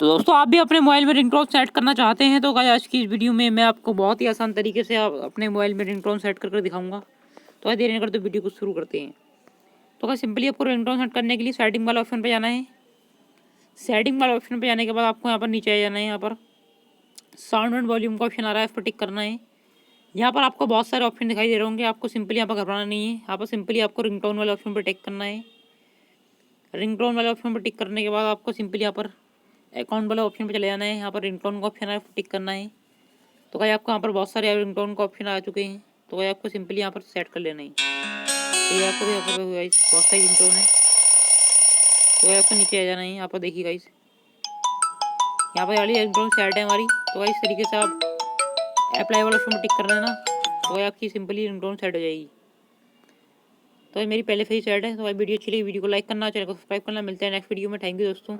तो दोस्तों आप भी अपने मोबाइल में रिंगटोन सेट करना चाहते हैं तो गाइस आज की इस वीडियो में मैं आपको बहुत ही आसान तरीके से अपने मोबाइल में रिंगटोन सेट करके दिखाऊंगा। तो गाइस देर नहीं करते वीडियो को शुरू करते हैं। तो गाइस सिंपली आपको रिंगटोन सेट करने के लिए सेटिंग वाला ऑप्शन पे जाना है। सेटिंग वाले ऑप्शन पे जाने के बाद आपको यहाँ पर नीचे आ जाना है। यहाँ पर साउंड एंड वॉल्यूम का ऑप्शन आ रहा है, इस पर टिक करना है। यहाँ पर आपको बहुत सारे ऑप्शन दिखाई दे रहे होंगे, आपको सिंपली यहाँ पर घबराना नहीं है। यहाँ पर सिंपली आपको रिंगटोन वाले ऑप्शन पर टिक करना है। रिंगटोन वाले ऑप्शन पर टिक करने के बाद आपको सिंपली यहाँ पर अकाउंट वाला ऑप्शन पे चले जाना है। यहाँ पर रिंगटोन का ऑप्शन है, टिक करना है। तो भाई आपको यहाँ पर बहुत सारे रिंगटोन का ऑप्शन आ चुके हैं, तो भाई आपको सिंपली यहाँ पर सेट कर लेना है। तो ये आपको भी यहाँ पर गाइस बहुत सारी रिंगटोन है, तो भाई आपको नीचे आ जाना है। यहाँ पर देखिए गाइस यहाँ पर वाली रिंगटोन सेट है हमारी। तो भाई इस तरीके से आप अप्लाई वाला ऑप्शन पर टिक कर लेना, तो भाई आपकी सिंपली रिंगटोन सेट हो जाएगी। तो भाई मेरी पहले से ही सेट है। तो भाई वीडियो अच्छी लगी वीडियो को लाइक करना, चैनल को सब्सक्राइब करना। मिलते हैं नेक्स्ट वीडियो में। थैंक यू दोस्तों।